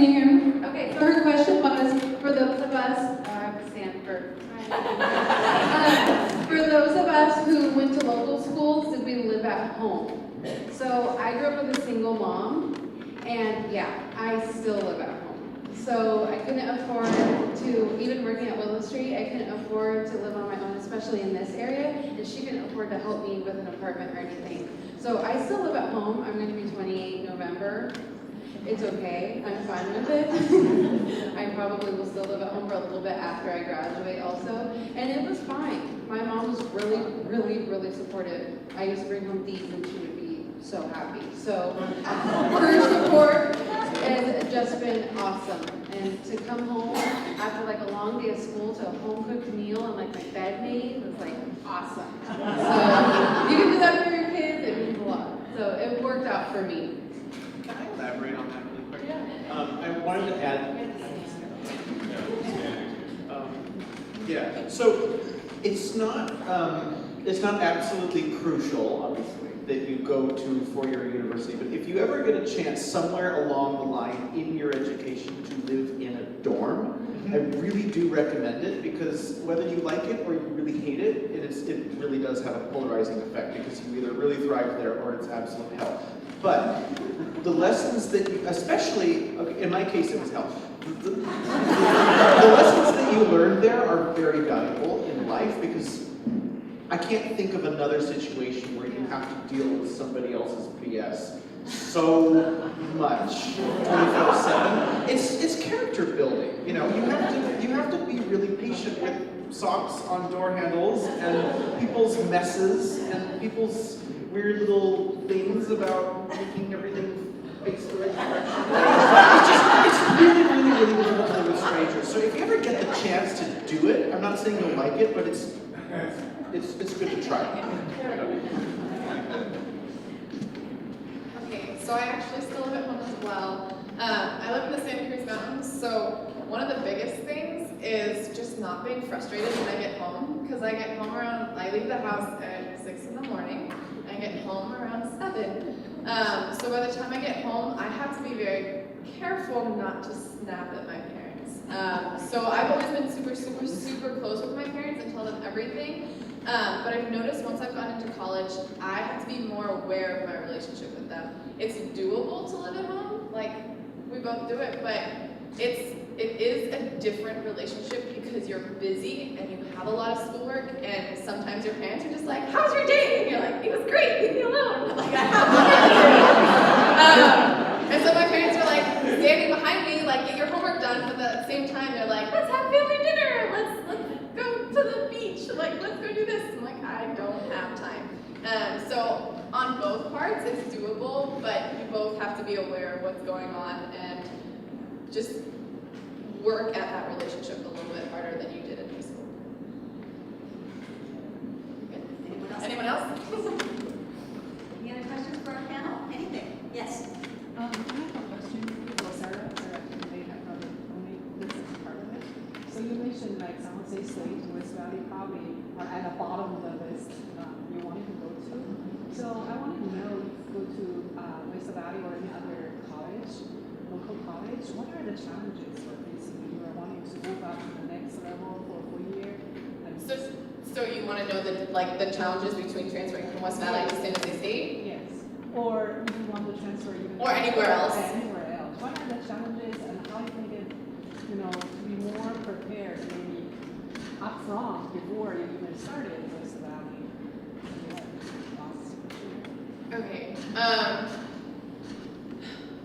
you hear me? Okay, so Her question was, for those of us, I have to stand for those of us who went to local schools, did we live at home? So I grew up with a single mom, and yeah, I still live at home. So I couldn't afford to, even working at Willow Street, I couldn't afford to live on my own, especially in this area, and she couldn't afford to help me with an apartment or anything. So I still live at home. I'm going to be 28 in November. It's okay. I'm fine with it. I probably will still live at home for a little bit after I graduate also. And it was fine. My mom was really, really, really supportive. I used to bring home these and she would be so happy. So her support has just been awesome. And to come home after like a long day of school to a home-cooked meal and like my bed made was like awesome. So you can do that for your kids. It means a lot. So it worked out for me. Can I elaborate on that really quick? Yeah. I wanted to add. So it's not absolutely crucial, obviously, that you go to four-year university. But if you ever get a chance somewhere along the line in your education to live in a dorm, I really do recommend it, because whether you like it or you really hate it, it really does have a polarizing effect, because you either really thrive there or it's absolute hell. But the lessons that you, especially, okay, in my case it was hell. The lessons that you learn there are very valuable in life, because I can't think of another situation where you have to deal with somebody else's BS so much 24/7. It's character building. You know, you have to be really patient with socks on door handles and people's messes and people's weird little things about making everything face the right direction. It's really, really, really difficult to live with strangers. So if you ever get the chance to do it, I'm not saying you'll like it, but it's good to try. Okay, so I actually still live at home as well. I live in the Santa Cruz Mountains, so one of the biggest things is just not being frustrated when I get home, because I get home around, I leave the house at 6 in the morning, and I get home around 7. So by the time I get home, I have to be very careful not to snap at my parents. So I've always been super, super, super close with my parents and tell them everything. But I've noticed once I've gotten into college, I have to be more aware of my relationship with them. It's doable to live at home, like we both do it, but it is a different relationship because you're busy and you have a lot of schoolwork, and sometimes your parents are just like, "How's your day?" And you're like, "It was great, leave me alone." Like, I have to. And so my parents are like standing behind me, like, "Get your homework done," but at the same time they're like, "Let's have family dinner, let's go to the beach, like let's go do this." I'm like, I don't have time. So on both parts it's doable, but you both have to be aware of what's going on and just work at that relationship a little bit harder than you did in high school. Good. Anyone else? Any other questions for our panel? Anything? Yes. I have a question. Well, Sarah, you may have probably only this is part of it. So you mentioned like San Jose State and West Valley probably are at the bottom of the list you wanted to go to. So I wanted to know if you go to West Valley or any other college, local college, what are the challenges for facing when you are wanting to move up to the next level for a full year? So you want to know the challenges between transferring from West Valley to San Jose State? Yes. Or if you want to transfer even Or anywhere else. Anywhere else. What are the challenges and how you can get, to be more prepared maybe up front before you even started in West Valley? Okay.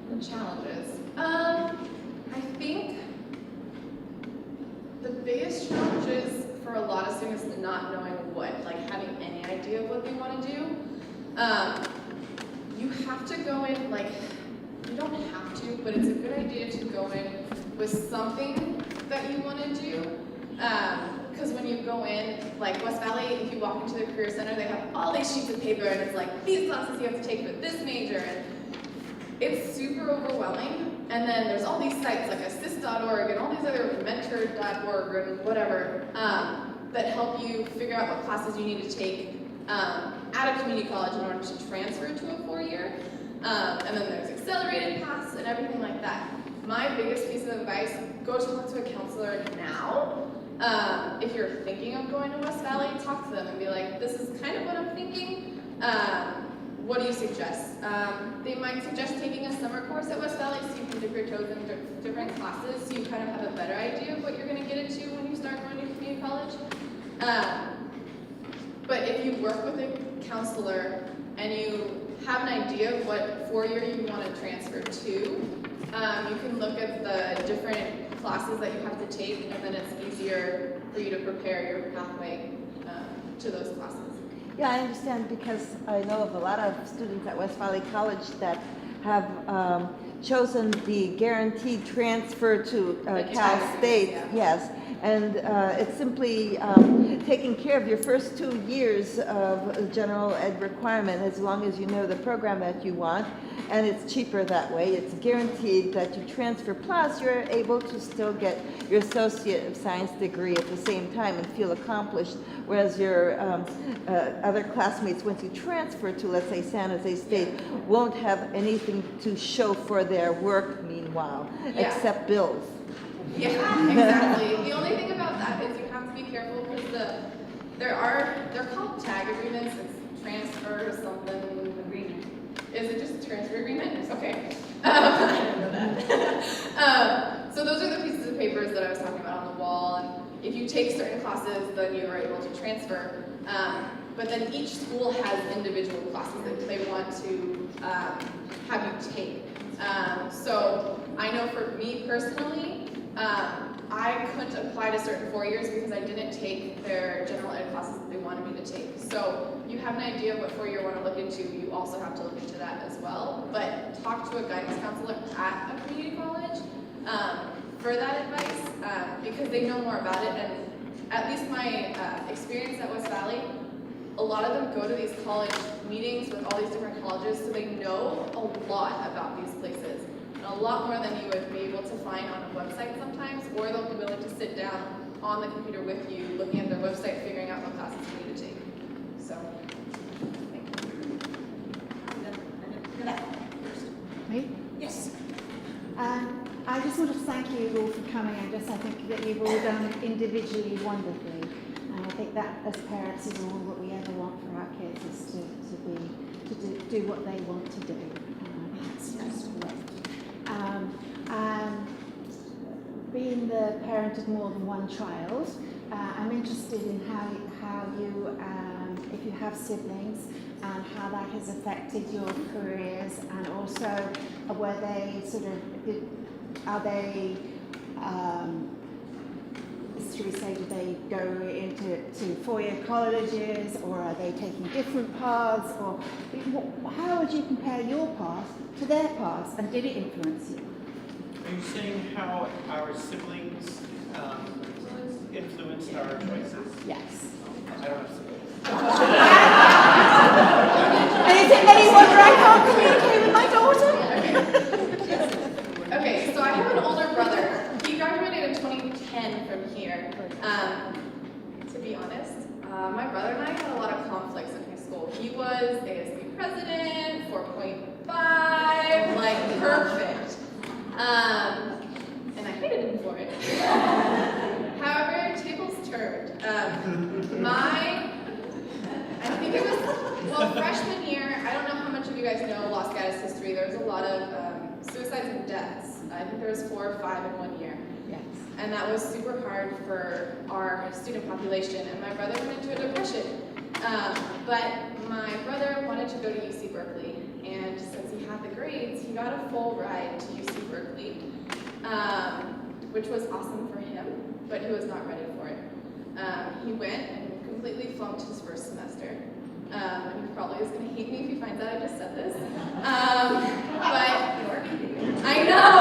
The challenges. I think the biggest challenges for a lot of students is not knowing having any idea of what they want to do. You have to go in, you don't have to, but it's a good idea to go in with something that you want to do. Because when you go in, like West Valley, if you walk into the Career Center, they have all these sheets of paper, and it's like, these classes you have to take for this major, and it's super overwhelming. And then there's all these sites like assist.org and all these other mentor.org and whatever that help you figure out what classes you need to take at a community college in order to transfer to a 4-year. And then there's accelerated paths and everything like that. my biggest piece of advice, go talk to a counselor now. If you're thinking of going to West Valley, talk to them and be like, this is kind of what I'm thinking. What do you suggest? They might suggest taking a summer course at West Valley so you can dip your toes in different classes so you kind of have a better idea of what you're going to get into when you start going to community college. But if you work with a counselor and you have an idea of what 4-year you want to transfer to, you can look at the different classes that you have to take, and then it's easier for you to prepare your pathway to those classes. Yeah, I understand because I know of a lot of students at West Valley College that have chosen the guaranteed transfer to Cal State. Yeah. Yes, and it's simply taking care of your first 2 years of general ed requirement as long as you know the program that you want, and it's cheaper that way. It's guaranteed that you transfer, plus you're able to still get your Associate of Science degree at the same time and feel accomplished, whereas your other classmates, once you transfer to, let's say, San Jose State, won't have anything to show for their work meanwhile, except bills. Yeah, exactly. The only thing about that is you have to be careful because they're called tag agreements. It's transfer something agreement. Is it just transfer agreement? Okay. I didn't know that. So those are the pieces of papers that I was talking about on the wall. And if you take certain classes, then you are able to transfer. But then each school has individual classes that they want to have you take. So I know for me personally, I couldn't apply to certain 4 years because I didn't take their general ed classes that they wanted me to take. So you have an idea of what 4 year you want to look into, you also have to look into that as well. But talk to a guidance counselor at a community college for that advice because they know more about it. And at least my experience at West Valley, a lot of them go to these college meetings with all these different colleges, so they know a lot about these places. And a lot more than you would be able to find on a website sometimes, or they'll be willing to sit down on the computer with you, looking at their website, figuring out what classes you need to take. So, Me? Yes. I just want to thank you all for coming. I think that you've all done individually wonderfully. And I think that as parents is all what we ever want for our kids is to do what they want to do. That's great. Being the parent of more than one child, I'm interested in how you, if you have siblings, and how that has affected your careers, and also were they are they, should we say, do they go into 4-year colleges, or are they taking different paths, or how would you compare your path to their paths, and did it influence you? Are you saying how our siblings influenced our choices? Yes. I don't have siblings. And is it any wonder I can't communicate with my daughter? okay, so I have an older brother. He graduated in 2010 from here. To be honest, my brother and I had a lot of conflicts in high school. He was ASB president, 4.5, like perfect. And I hated him for it. However, tables turned. I think it was, freshman year, I don't know how much of you guys know Los Gatos history. There was a lot of suicides and deaths. I think there was 4 or 5 in 1 year. Yes. And that was super hard for our student population. And my brother went into a depression. But my brother wanted to go to UC Berkeley. And since he had the grades, he got a full ride to UC Berkeley, which was awesome for him, but he was not ready for it. He went and completely flunked his first semester. And he probably is going to hate me if he finds out I just said this. But I know!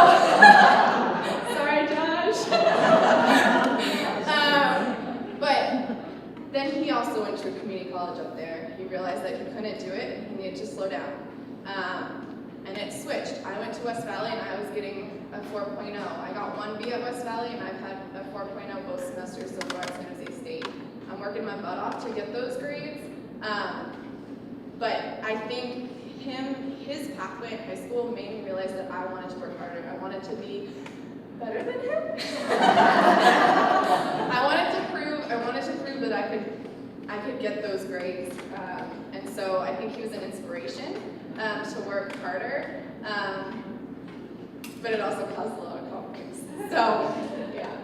Sorry, Josh. But then he also went to a community college up there. He realized that he couldn't do it and he needed to slow down. And it switched. I went to West Valley and I was getting a 4.0. I got 1B at West Valley and I've had a 4.0 both semesters so far at San Jose State. I'm working my butt off to get those grades. But I think his pathway in high school made me realize that I wanted to work harder. I wanted to be better than him. I wanted to prove that I could get those grades. And so I think he was an inspiration to work harder. But it also caused a lot of conflicts. So, yeah.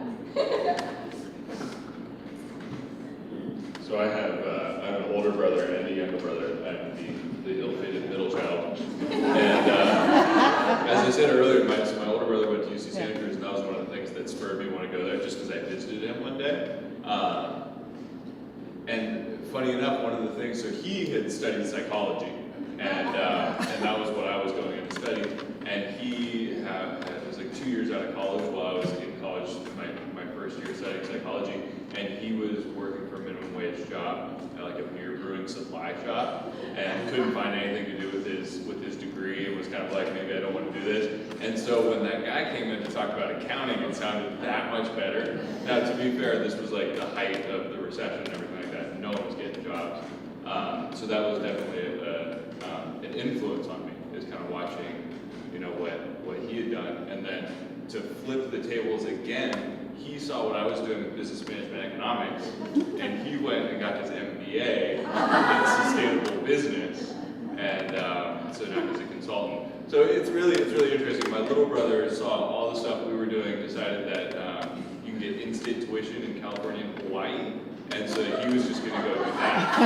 So I have an older brother and a younger brother. I'm the ill-fated middle child. And as I said earlier, my older brother went to UC Santa Cruz, and that was one of the things that spurred me to want to go there, just because I visited him one day. And funny enough, one of the things, so he had studied psychology, and that was what I was going in to study. And he was like 2 years out of college while I was in college, my first year studying psychology, and he was working for a minimum wage job at like a beer brewing supply shop, and couldn't find anything to do with his degree, and was kind of like, maybe I don't want to do this. And so when that guy came in to talk about accounting, it sounded that much better. Now, to be fair, this was like the height of the recession and everything like that. No one was getting jobs. So that was definitely an influence on me, is kind of watching, what he had done. And then to flip the tables again, he saw what I was doing with business management economics, and he went and got his MBA in sustainable business, and so now he's a consultant. So it's really interesting. My little brother saw all the stuff we were doing, decided that you can get in-state tuition in California and Hawaii, and so he was just going to go do that.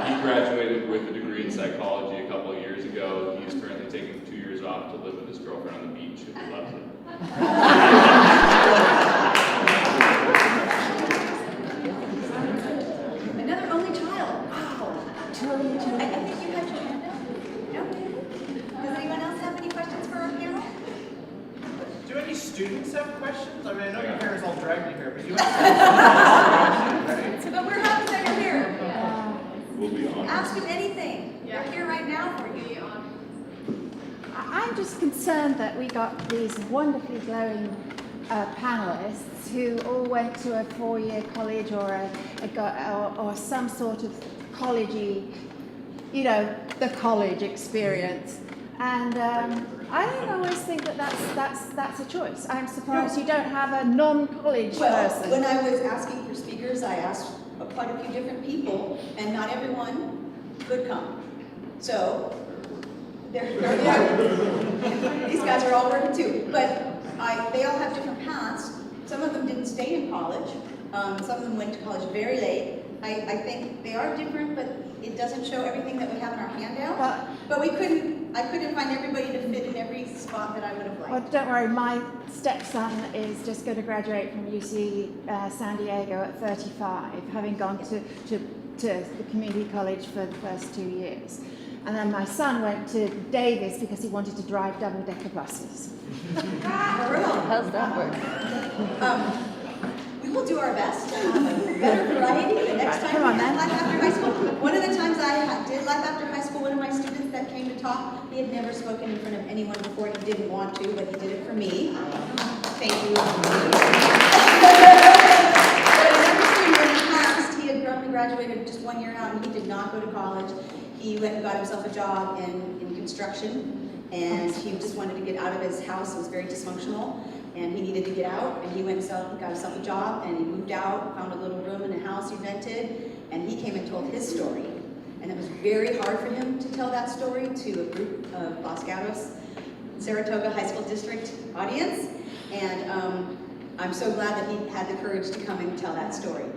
And, he graduated with a degree in psychology a couple of years ago. He's currently taking 2 years off to live with his girlfriend on the beach, and he loves it. Another only child. Wow. I think you had your hand up. No? Does anyone else have any questions for our panel? Do any students have questions? I mean, I know your hair is all dragged here, but you have questions, right? But we're happy that you're here. We'll be on. Ask him anything. Yeah. We're here right now for you. I'm just concerned that we got these wonderfully glowing panelists who all went to a 4-year college or some sort of collegey, the college experience. And I don't always think that that's a choice. I'm surprised you don't have a non-college person. When I was asking for speakers, I asked quite a few different people, and not everyone could come. So these guys are all working too, but they all have different paths. Some of them didn't stay in college. Some of them went to college very late. I think they are different, but it doesn't show everything that we have in our handout. But I couldn't find everybody to fit in every spot that I would have liked. Well, don't worry, my stepson is just going to graduate from UC San Diego at 35, having gone to the community college for the first 2 years. And then my son went to Davis because he wanted to drive double-decker buses. How's that work? We will do our best to have a better variety the next time we have Life After High School. One of the times I did Life After High School, one of my students that came to talk, he had never spoken in front of anyone before. He didn't want to, but he did it for me. Thank you. But another student in the past, he had graduated just 1 year out, and he did not go to college. He went and got himself a job in construction, and he just wanted to get out of his house. It was very dysfunctional, and he needed to get out, and he went and got himself a job, and he moved out, found a little room in a house he rented, and he came and told his story. And it was very hard for him to tell that story to a group of Los Gatos, Saratoga High School District audience, and I'm so glad that he had the courage to come and tell that story.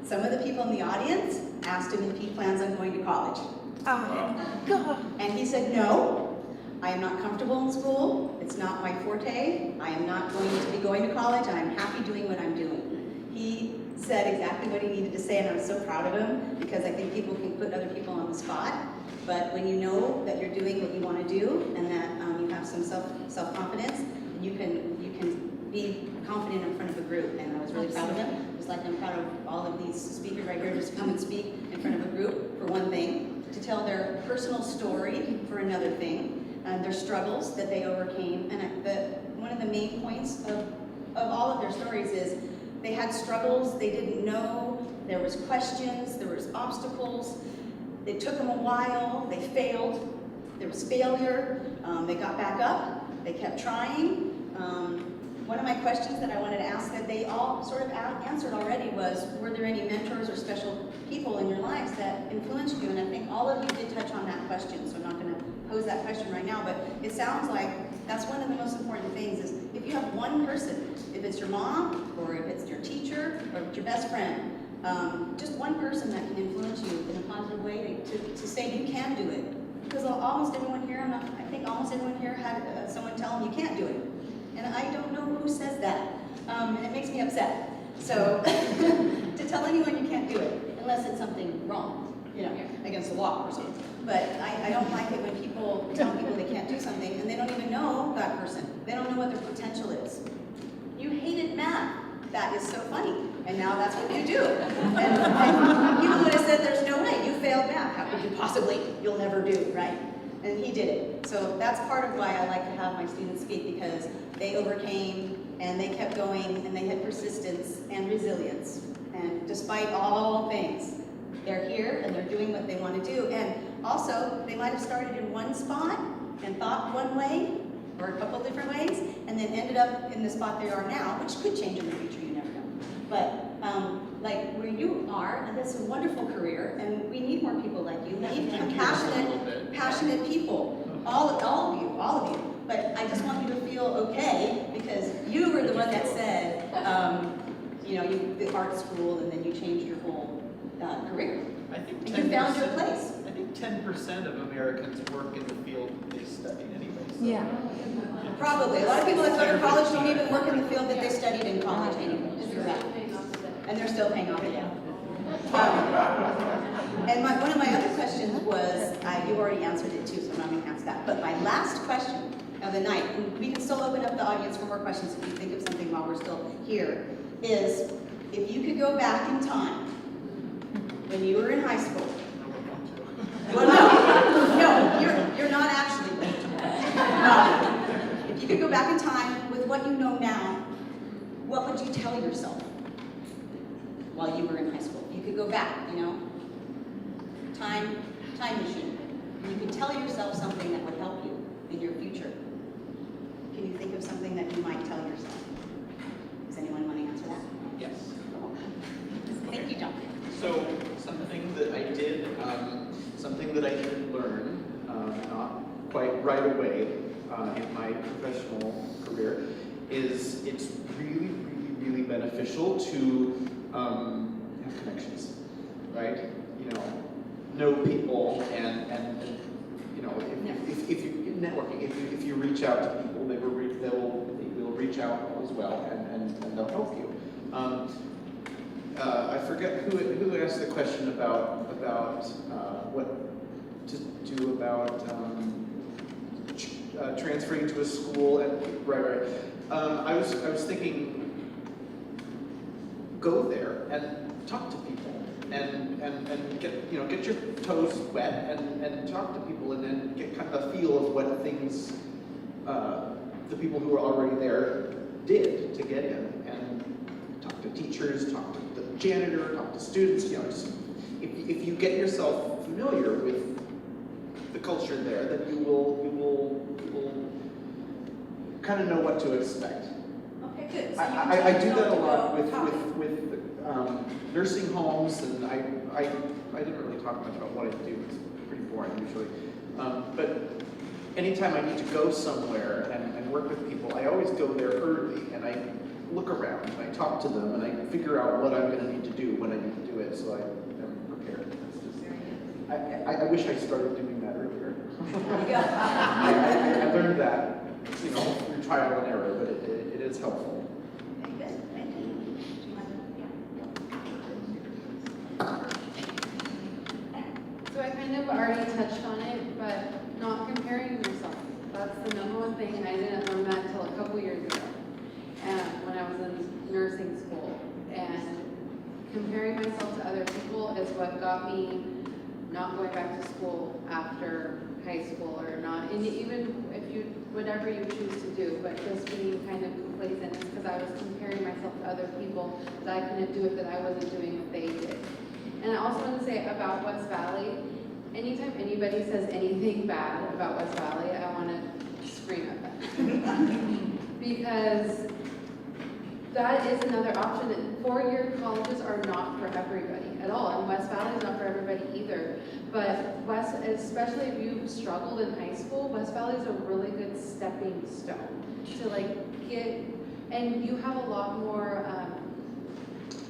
Some of the people in the audience asked him if he plans on going to college. Oh, God. And he said, no, I am not comfortable in school. It's not my forte. I am not going to be going to college. I am happy doing what I'm doing. He said exactly what he needed to say, and I was so proud of him, because I think people can put other people on the spot. But when you know that you're doing what you want to do, and that you have some self-confidence, you can be confident in front of a group. And I was really proud of him. Just like I'm proud of all of these speakers right here, just come and speak in front of a group for one thing, to tell their personal story for another thing, their struggles that they overcame. And one of the main points of all of their stories is they had struggles they didn't know, there was questions, there was obstacles. It took them a while, they failed, there was failure, they got back up, they kept trying. One of my questions that I wanted to ask that they all sort of answered already was, were there any mentors or special people in your lives that influenced you? And I think all of you did touch on that question, so I'm not going to pose that question right now, but it sounds like that's one of the most important things is if you have one person, if it's your mom, or if it's your teacher, or if it's your best friend, just one person that can influence you in a positive way to say you can do it. Because almost everyone here, I think almost everyone here had someone tell them you can't do it. And I don't know who says that, and it makes me upset. So to tell anyone you can't do it, unless it's something wrong, you know, against the law or something. But I don't like it when people tell people they can't do something and they don't even know that person. They don't know what their potential is. You hated math. That is so funny. And now that's what you do. And people would have said, there's no way, you failed math. How could you possibly? You'll never do, right? And he did it. So that's part of why I like to have my students speak, because they overcame and they kept going and they had persistence and resilience. And despite all things, they're here and they're doing what they want to do. And also, they might have started in one spot and thought one way, or a couple different ways, and then ended up in the spot they are now, which could change in the future, you never know. But like where you are, and that's a wonderful career, and we need more people like you. We need compassionate, passionate people. All of you. But I just want you to feel okay, because you were the one that said, you know, the art school, and then you changed your whole career. I think And you found your 10%. place. I think 10% of Americans work in the field they studied anyway. So. Yeah. Probably. A lot of people that go to college don't even work in the field that they studied in college anyway. And they're still paying off the debt. And one of my other questions was, you already answered it too, so I'm not going to answer that. But my last question of the night, and we can still open up the audience for more questions if you think of something while we're still here, is if you could go back in time when you were in high school. Well, no, you're not actually. If you could go back in time with what you know now, what would you tell yourself while you were in high school? You could go back, you know, time machine. And you could tell yourself something that would help you in your future. Can you think of something that you might tell yourself? Does anyone want to answer that? Yes. Thank you, John. So something that I did, something that I did learn, not quite right away in my professional career, is it's really, really, really beneficial to have connections, right? You know people and you know, if you networking, if you reach out to people, they will reach out as well, and they'll help you. I forget who asked the question about what to do about transferring to a school, and right. I was thinking, go there and talk to people, and get your toes wet and talk to people, and then get kind of a feel of what things the people who are already there did to get in, and talk to teachers, talk to the janitor, talk to students. You know, just, if you get yourself familiar with the culture there, then you will kind of know what to expect. Okay, good. So I do that a lot with talk. nursing homes, and I didn't really talk much about what I do. It's pretty boring usually. But anytime I need to go somewhere and work with people, I always go there early, and I look around, and I talk to them, and I figure out what I'm going to need to do when I need to do it, so I am prepared. It's just, I wish I started doing that earlier. I learned that, you know, through trial and error, but it is helpful. Very good. Thank you. Do you want to- So I kind of already touched on it, but not comparing yourself. That's the number one thing. I didn't learn that until a couple years ago, when I was in nursing school. And comparing myself to other people is what got me not going back to school after high school, or not, and even if you, whatever you choose to do, but just being kind of complacent, is because I was comparing myself to other people, that I couldn't do it, that I wasn't doing what they did. And I also want to say about West Valley, anytime anybody says anything bad about West Valley, I want to scream at them. Because that is another option, that four-year colleges are not for everybody at all, and West Valley is not for everybody either. But West, especially if you've struggled in high school, West Valley is a really good stepping stone to like get, and you have a lot more,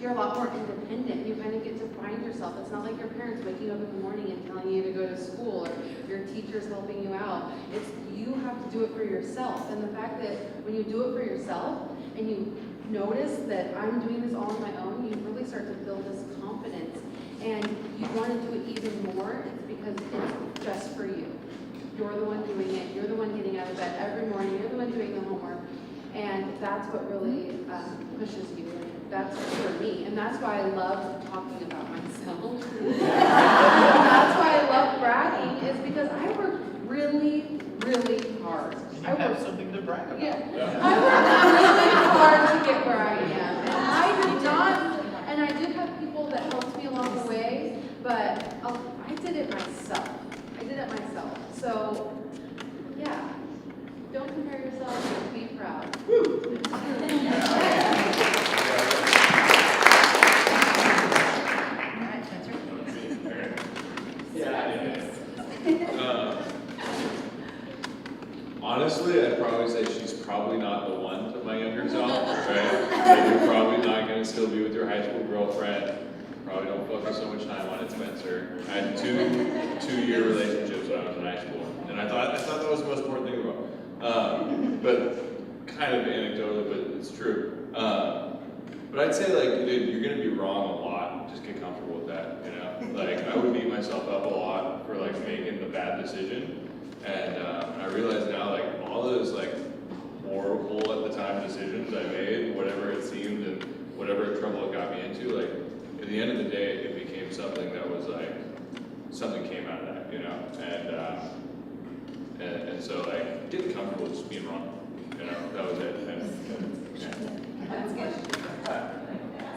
you're a lot more independent. You kind of get to find yourself. It's not like your parents waking up in the morning and telling you to go to school, or your teachers helping you out. It's, you have to do it for yourself. And the fact that when you do it for yourself and you notice that I'm doing this all on my own, you really start to build this confidence. And you want to do it even more, it's because it's just for you. You're the one doing it. You're the one getting out of bed every morning. You're the one doing the homework. And that's what really pushes you. That's for me, and that's why I love talking about myself. That's why I love bragging, is because I work really, really hard. And you have something to brag about. Yeah, I work really hard to get where I am, and I did not, and I did have people that helped me along the way, but I did it myself. So, yeah, don't compare yourself, be proud. Honestly, I'd probably say she's probably not the one to my younger self, right? Like, you're probably not going to still be with your high school girlfriend. Probably don't focus so much time on it, Spencer. I had two-year relationships when I was in high school, and I thought that was the most important thing about. But kind of anecdotally, but it's true. But I'd say, like, dude, you're going to be wrong a lot. Just get comfortable with that, you know? Like, I would beat myself up a lot for, like, making the bad decision. And I realize now, like, all those, like, horrible at the time decisions I made, whatever it seemed and whatever trouble it got me into, like, at the end of the day, it became something that was, like, something came out of that, you know? And so, like, get comfortable with just being wrong, you know? That was it. And, yeah. That's good.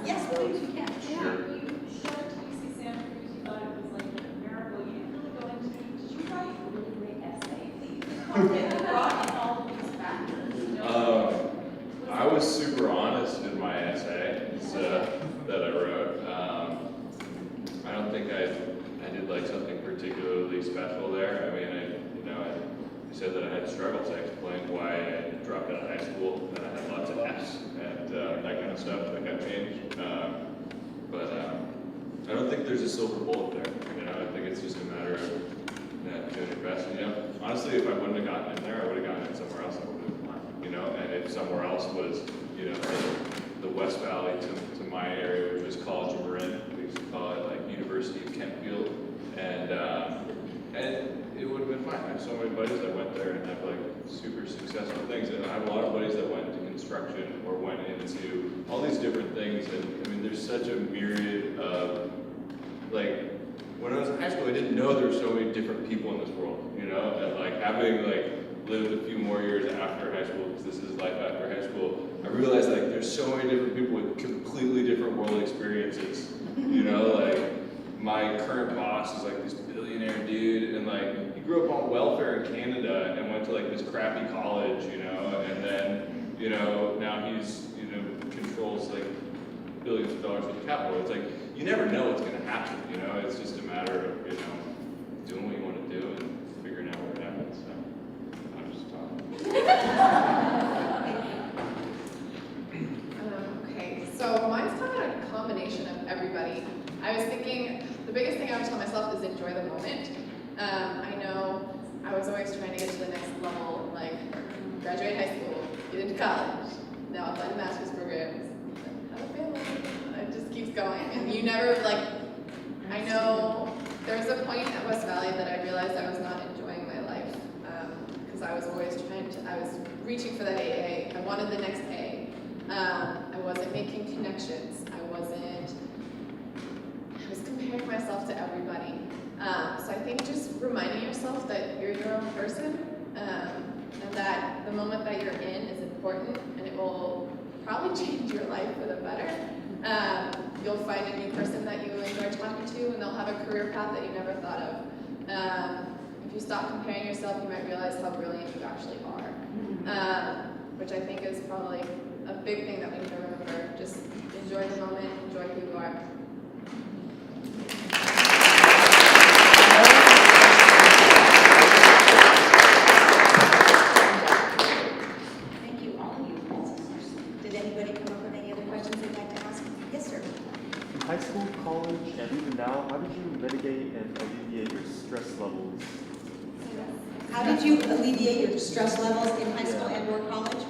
Yes, please, you can. Sure. You showed UC Santa Cruz, you thought it was like a miracle. You didn't really go into, did you write a really great essay? You brought in all of these factors, you know? I was super honest in my essay that I wrote. I don't think I did like something particularly special there. I mean, I said that I had struggles. I explained why I dropped out of high school, and I had lots of F's and that kind of stuff that got changed. But I don't think there's a silver bullet there. You know, I think it's just a matter of doing your best. And, you know, honestly, if I wouldn't have gotten in there, I would have gotten in somewhere else. You know, and if somewhere else was, you know, the West Valley to my area, which was College of Marin, we used to call it like University of Kentfield, and it would have been fine. I have so many buddies that went there and have like super successful things, and I have a lot of buddies that went into construction or went into all these different things, and I mean, there's such a myriad of, like, when I was in high school, I didn't know there were so many different people in this world, you know, and like having like lived a few more years after high school, because this is life after high school, I realized like there's so many different people with completely different world experiences. You know, like my current boss is like this billionaire dude, and like he grew up on welfare in Canada and went to like this crappy college, you know, and then, you know, now he's, you know, controls like billions of dollars worth of capital. It's like you never know what's gonna happen, you know, it's just a matter of, you know, doing what you want to do and figuring out what happens. So I'm just talking. Okay, so mine's kind of a combination of everybody. I was thinking, the biggest thing I would tell myself is enjoy the moment. I know I was always trying to get to the next level, like graduate high school, get into college, now apply to master's programs, have a family. It just keeps going, and you never, like, I know there was a point at West Valley that I realized I was not enjoying my life, because I was always I was reaching for that AA. I wanted the next A. I wasn't making connections. I was comparing myself to everybody. So I think just reminding yourself that you're your own person, and that the moment that you're in is important, and it will probably change your life for the better. You'll find a new person that you enjoy talking to, and they'll have a career path that you never thought of. If you stop comparing yourself, you might realize how brilliant you actually are. Which I think is probably a big thing that we need to remember. Just enjoy the moment, enjoy who you are. Thank you, all of you. Did anybody come up with any other questions they'd like to ask? Yes, sir. In high school, college, and even now, how did you mitigate and alleviate your stress levels? How did you alleviate your stress levels in high school and or college?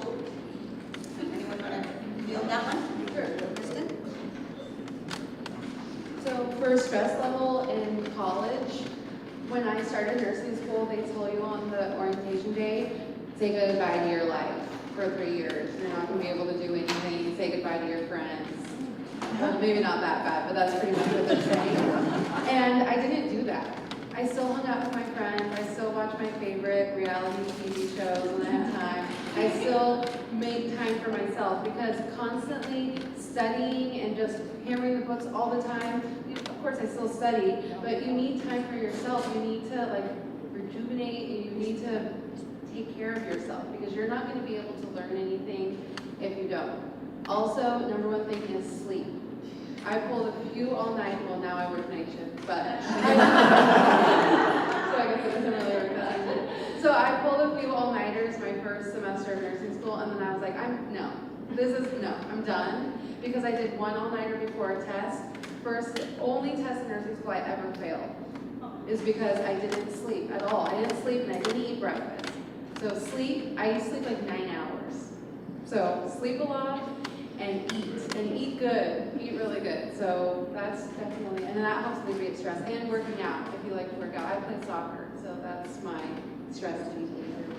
Anyone want to field that one? Sure. Kristin? So for stress level in college, when I started nursing school, they tell you on the orientation day, say goodbye to your life for 3 years. You're not going to be able to do anything. Say goodbye to your friends. Well, maybe not that bad, but that's pretty much what they're saying. And I didn't do that. I still hung out with my friends. I still watch my favorite reality TV shows when I have time. I still make time for myself because constantly studying and just hammering the books all the time, of course I still study, but you need time for yourself. You need to like rejuvenate and you need to take care of yourself because you're not going to be able to learn anything if you don't. Also, number one thing is sleep. I pulled a few all night, well now I work night shift, but so I guess it doesn't really work that way. So I pulled a few all-nighters my first semester of nursing school and then I was like, I'm done. Because I did one all-nighter before a test. Only test in nursing school I ever failed is because I didn't sleep at all. I didn't sleep and I didn't eat breakfast. So sleep, I sleep like 9 hours. So sleep a lot and eat good, eat really good. So that's definitely, and that helps alleviate stress. And working out, if you like to work out. I play soccer, so that's my stress reliever.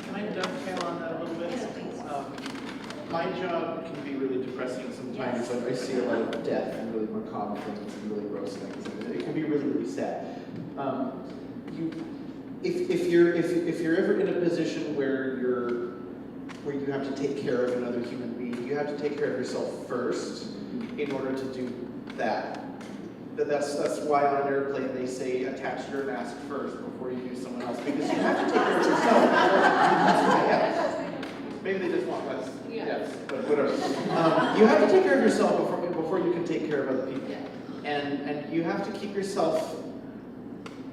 Can I dovetail on that a little bit? My job can be really depressing sometimes. Like I see a lot of death and really macabre things and really gross things. And it can be really, really sad. If you're ever in a position where you have to take care of another human being, you have to take care of yourself first in order to do that. That's why on an airplane they say attach your mask first before you do someone else, because you have to take care of yourself. That's why, yeah. Maybe they just want less. Yes, but whatever. You have to take care of yourself before you can take care of other people. And you have to keep yourself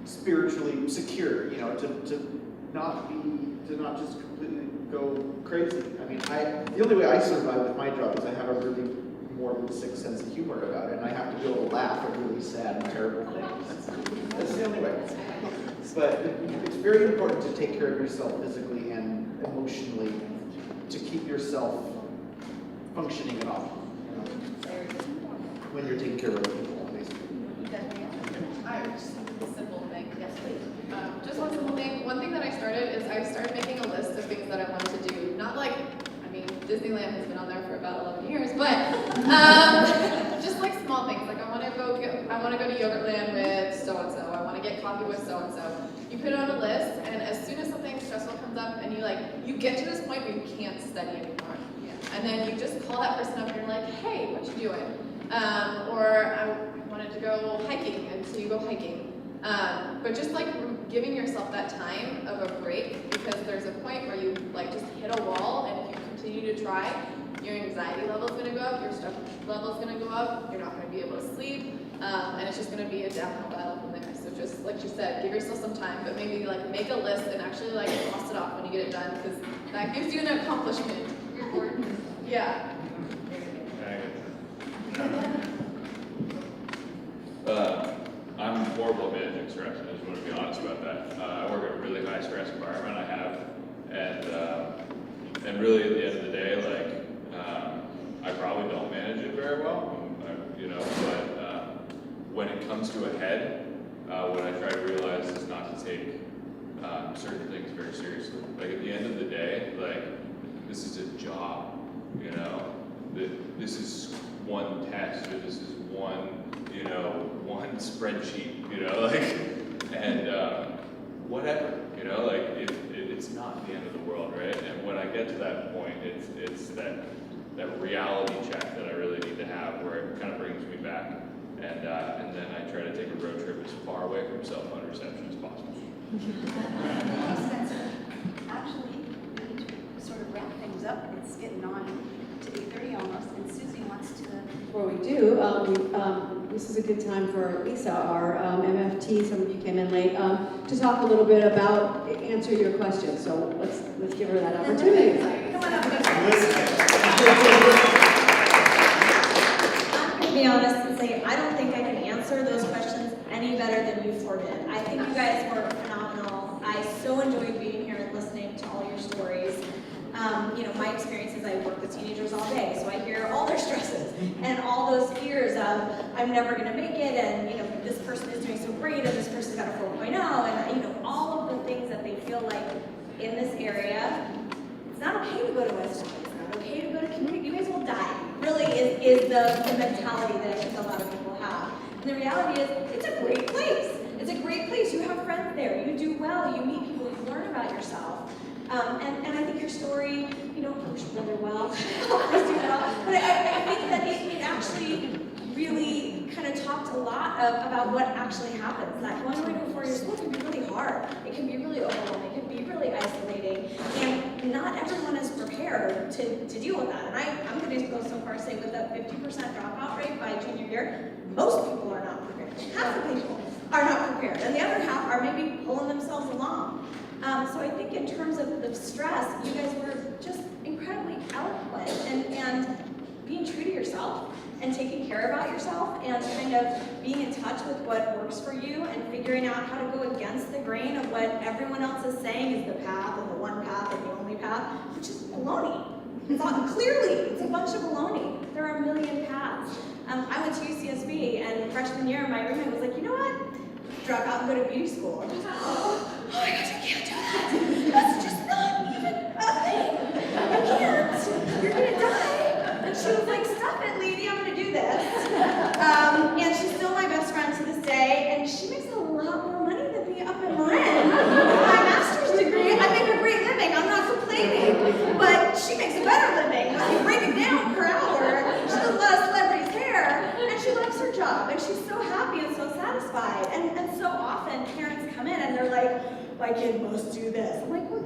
spiritually secure, to not just completely go crazy. I mean, the only way I survive with my job is I have a really morbid, sick sense of humor about it, and I have to be able to laugh at really sad and terrible things. That's the only way. But it's very important to take care of yourself physically and emotionally to keep yourself functioning at all, when you're taking care of other people, basically. I just a simple thing. Yes, please. Just one simple thing. One thing that I started is I started making a list of things that I wanted to do. Not like, Disneyland has been on there for about 11 years, but just like small things. Like I want to go to Yogurtland with so and so. I want to get coffee with so and so. You put it on a list, and as soon as something stressful comes up, and you get to this point where you can't study anymore, and then you just call that person up and you're like, hey, what you doing? Or I wanted to go hiking, and so you go hiking. But just like giving yourself that time of a break, because there's a point where you like just hit a wall, and if you continue to try, your anxiety level is going to go up, your stress level is going to go up, you're not going to be able to sleep, and it's just going to be a downhill battle from there. So just like you said, give yourself some time, but maybe like make a list and actually like cross it off when you get it done, because that gives you an accomplishment. You're bored. Yeah. I'm horrible at managing stress. I just want to be honest about that. I work in a really high stress environment. I have, and really at the end of the day, like I probably don't manage it very well. But when it comes to a head, what I try to realize is not to take certain things very seriously. Like at the end of the day, like this is a job. This is one test, or this is one spreadsheet, and whatever, it's not the end of the world, right? And when I get to that point, it's that reality check that I really need to have, where it kind of brings me back And then I try to take a road trip as far away from cell phone reception as possible. Spencer, actually, we need to sort of wrap things up. It's getting on to 8:30 almost, and Susie wants to. Before we do, this is a good time for Lisa, our MFT, some of you came in late, to talk a little bit about, answer your questions. So let's give her that opportunity. Come on up. Elizabeth. I'm going to be honest and say I don't think I can answer those questions any better than you four did. I think you guys were phenomenal. I so enjoyed being here and listening to all your stories. My experience is I work with teenagers all day, so I hear all their stresses and all those fears of I'm never going to make it, and this person is doing so great, and this person's got a 4.0, and all of the things that they feel like in this area. It's not okay to go to West Point. It's not okay to go to community. You guys will die. Really is the mentality that I think a lot of people have. And the reality is, it's a great place. It's a great place. You have friends there. You do well. You meet people. You learn about yourself. And I think your story, I wish you rather well. But I think that it actually really kind of talked a lot about what actually happens. That going away to a 4-year school can be really hard. It can be really overwhelming. It can be really isolating. And not everyone is prepared to deal with that. And I'm going to go so far as say with a 50% dropout rate by junior year, most people are not prepared. Half the people are not prepared. And the other half are maybe pulling themselves along. So I think in terms of the stress, you guys were just incredibly eloquent and being true to yourself and taking care about yourself and kind of being in touch with what works for you and figuring out how to go against the grain of what everyone else is saying is the path and the one path and the only path, which is baloney. Clearly, it's a bunch of baloney. There are a million paths. I went to UCSB, and freshman year, my roommate was like, you know what? Drop out and go to beauty school. And I was like, oh my gosh, I can't do that. That's just not even a thing. You can't. You're gonna die. And she was like, stop it, lady, I'm gonna do this. And she's still my best friend to this day, and she makes a lot more money than me up in Marin. With my master's degree, I make a great living. I'm not complaining, but she makes a better living. When you break it down per hour, she does a lot of celebrities' hair, and she loves her job, and she's so happy and so satisfied. And so often parents come in and they're like, my kid must do this. I'm like, well,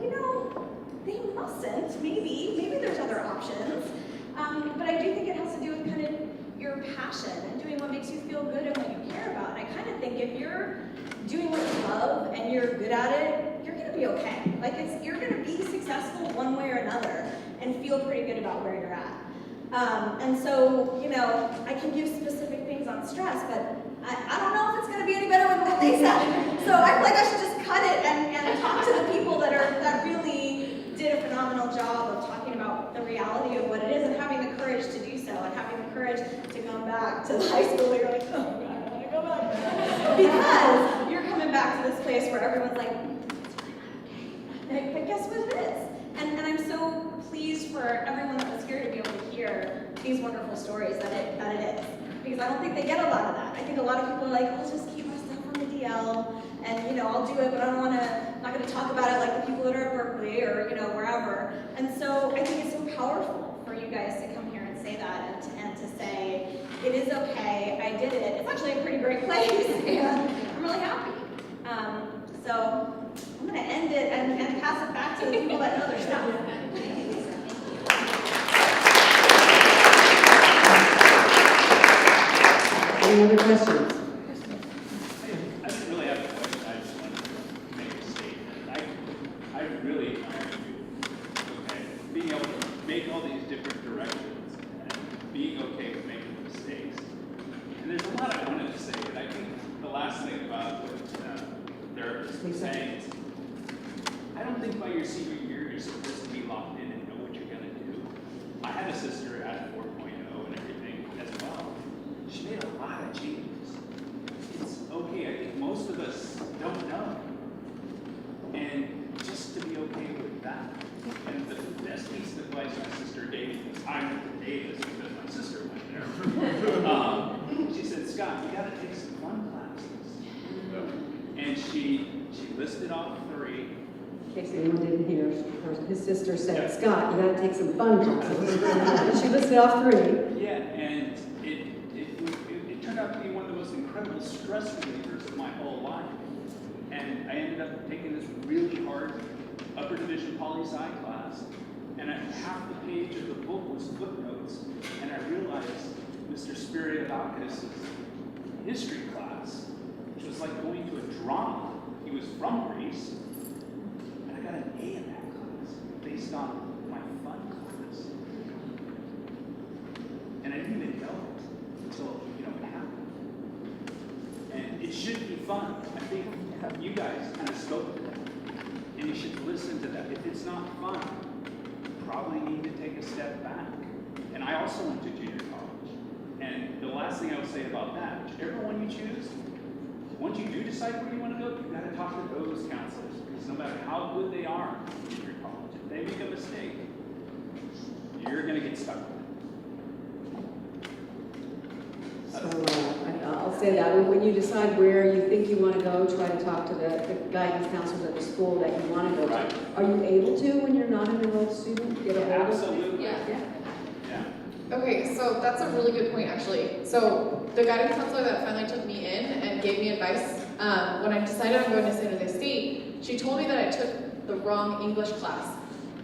they mustn't. Maybe there's other options. But I do think it has to do with kind of your passion and doing what makes you feel good and what you care about. And I kind of think if you're doing what you love and you're good at it, you're going to be okay. You're going to be successful one way or another and feel pretty good about where you're at. And so, I can give specific things on stress, but I don't know if it's going to be any better with what they said. So I feel like I should just cut it and talk to the people that really did a phenomenal job of talking about the reality of what it is and having the courage to do so and having the courage to come back to the high school where you're like, oh God, I want to go back there. Because you're coming back to this place where everyone's like, it's really not okay. But guess what it is? And I'm so pleased for everyone that was here to be able to hear these wonderful stories that it is. Because I don't think they get a lot of that. I think a lot of people are like, I'll just keep my stuff on the DL, and I'll do it, but I'm not going to talk about it like the people that are at Berkeley or wherever. And so I think it's so powerful for you guys to come here and say that and to say, it is okay, I did it. It's actually a pretty great place, and I'm really happy. So I'm going to end it and pass it back to the people that know their stuff. Any other questions? I didn't really have a question, I just wanted to make a statement. I really admire you, okay? Being able to make all these different directions and being okay with making mistakes. And there's a lot I wanted to say, and I think the last thing about what the therapist was saying is, I don't think by your senior year you're supposed to be locked in and know what you're gonna do. I had a sister at 4.0 and everything as well. She made a lot of changes. It's okay, I think most of us don't know. And just to be okay with that. And the best piece of advice my sister gave me was, I went to Davis because my sister went there. She said, Scott, you gotta take some fun classes. And she listed off 3. In case anyone didn't hear, his sister said, Scott, you gotta take some fun classes. And she listed off 3. Yeah, and it turned out to be one of the incredible stress relievers my whole life. And I ended up taking this really hard upper division poli-sci class, and half the page of the book was footnotes, and I realized Mr. Spiriadakis' history class, which was like going to a drama. He was from Greece, and I got an A in that class based on my fun class. And I didn't even know it until, it happened. And it should be fun. I think you guys kind of spoke to that. And you should listen to that. If it's not fun, you probably need to take a step back. And I also went to junior college. And the last thing I would say about that, whichever one you choose, once you do decide where you want to go, you've got to talk to those counselors. Because no matter how good they are in junior college, if they make a mistake, you're going to get stuck with it. So I'll say that, when you decide where you think you want to go, try to talk to the guidance counselors at the school that you want to go Right. to. Are you able to, when you're not an enrolled student, get a hold of? Absolutely. Yeah. Yeah. Okay, so that's a really good point, actually. So the guidance counselor that finally took me in and gave me advice, when I decided on going to San Jose State, she told me that I took the wrong English class.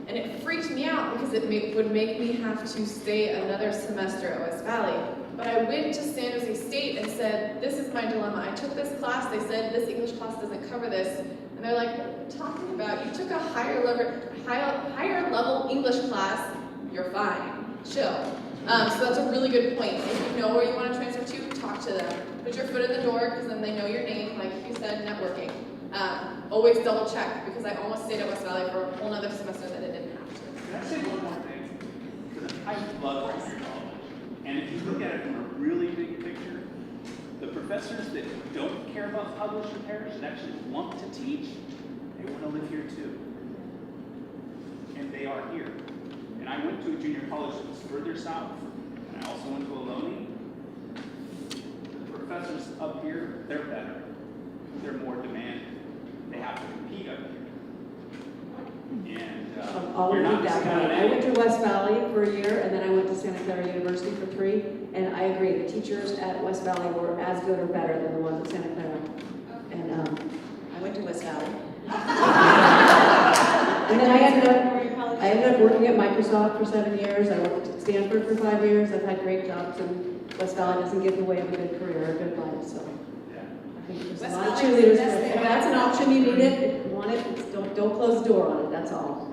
And it freaked me out because it would make me have to stay another semester at West Valley. But I went to San Jose State and said, this is my dilemma. I took this class, they said this English class doesn't cover this. And they're like, what are you talking about? You took a higher level English class, you're fine, chill. So that's a really good point. If you know where you want to transfer to, talk to them. Put your foot in the door because then they know your name, like you said, networking. Always double check because I almost stayed at West Valley for a whole other semester that I didn't have to. Can I say one more thing? Because I love junior college. And if you look at it from a really big picture, the professors that don't care about publish and perish and actually want to teach, they want to live here too. And they are here. And I went to a junior college that was further south, and I also went to Ohlone. The professors up here, they're better. They're more demanding. They have to compete up here. And I'll you're not repeat that. discounting I went it. to West Valley for a year, and then I went to Santa Clara University for 3, and I agree, the teachers at West Valley were as good or better than the ones at Santa Clara. And I went to West Valley. and then I ended up working at Microsoft for 7 years. I worked at Stanford for 5 years. I've had great jobs, and West Valley doesn't give away a good career, a good life. So I think there's West a lot of Valley is the cheerleaders. best thing If that's an option, you need it. If you want it, don't close the door on it. That's all.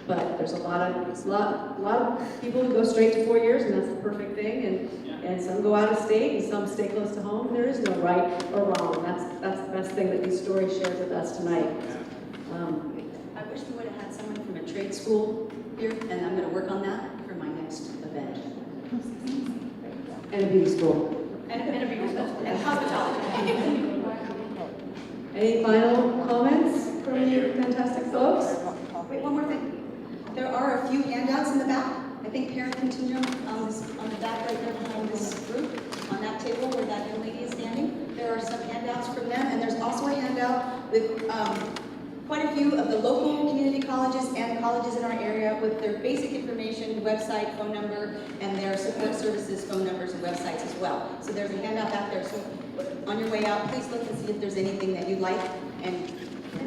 But there's a lot of people who go straight to 4 years, and that's the perfect thing. And some go out of state, and some stay close to home. There is no right or wrong. That's the best thing that these stories shared with us tonight. I wish we would have had someone from a trade school here, and I'm going to work on that for my next event. And a beauty school. And a beauty school, and hospitality. Any final comments from you fantastic folks? Wait, one more thing. There are a few handouts in the back. I think Parent Continuum on the back right there behind this group, on that table where that young lady is standing. There are some handouts from them, and there's also a handout with quite a few of the local community colleges and colleges in our area with their basic information, website, phone number, and their support services phone numbers and websites as well. So there's a handout back there. So on your way out, please look and see if there's anything that you'd like. And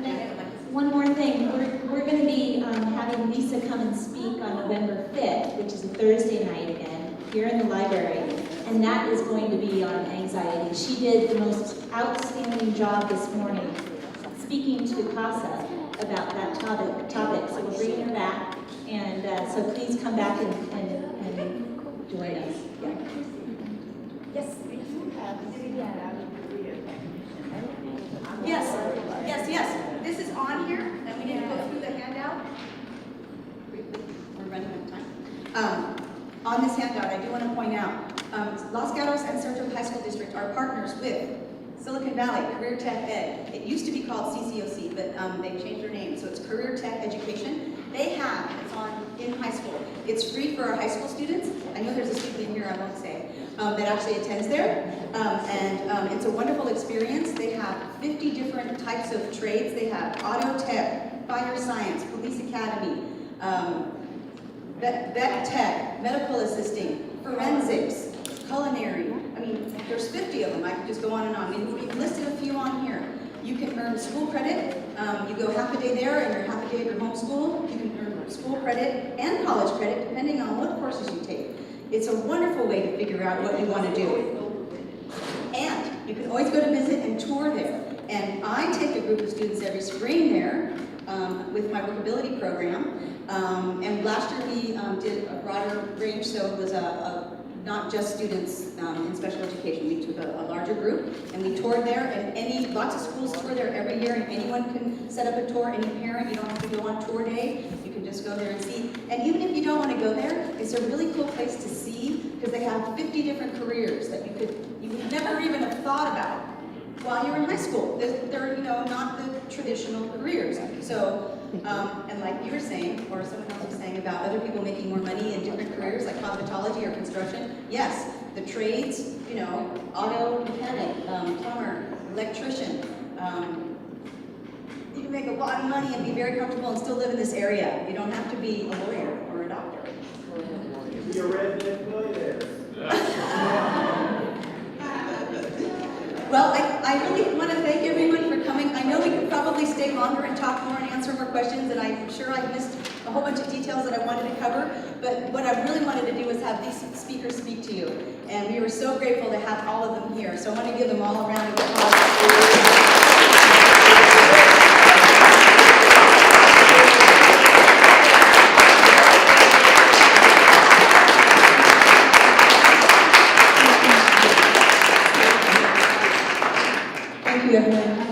then one more thing, we're going to be having Lisa come and speak on November 5th, which is a Thursday night again, here in the library, and that is going to be on anxiety. She did the most outstanding job this morning speaking to CASA about that topic, so we're bringing her back, and so please come back and join us. Yes. Yes. This is on here, and we didn't go through the handout. We're running out of time. On this handout, I do want to point out, Los Gatos and Central High School District are partners with Silicon Valley Career Tech Ed. It used to be called CCOC, but they've changed their name, so it's Career Tech Education. It's on in high school. It's free for our high school students. I know there's a student in here, I won't say, that actually attends there. And it's a wonderful experience. They have 50 different types of trades. They have auto tech, fire science, police academy, vet tech, medical assisting, forensics, culinary, I mean, there's 50 of them, I could just go on and on. I mean, we've listed a few on here. You can earn school credit, you go half a day there and you're half a day at your home school. You can earn school credit and college credit, depending on what courses you take. It's a wonderful way to figure out what you want to do. And you can always go to visit and tour there. And I take a group of students every spring there with my Workability program. And last year we did a broader range, so it was not just students in special education. We took a larger group and we toured there, and lots of schools tour there every year, and anyone can set up a tour, any parent, you don't have to go on tour day, you can just go there and see. And even if you don't want to go there, it's a really cool place to see, because they have 50 different careers that you would never even have thought about while you were in high school. They're not the traditional careers. So, and like you were saying, or someone else was saying about other people making more money in different careers, like cosmetology or construction, yes, the trades, auto mechanic, plumber, electrician, you can make a lot of money and be very comfortable and still live in this area. You don't have to be a lawyer or a doctor. Be a redneck millionaire. Well, I really want to thank everyone for coming. I know we could probably stay longer and talk more and answer more questions, and I'm sure I missed a whole bunch of details that I wanted to cover, but what I really wanted to do was have these speakers speak to you, and we were so grateful to have all of them here, so I want to give them all a round of applause. Thank you, everyone.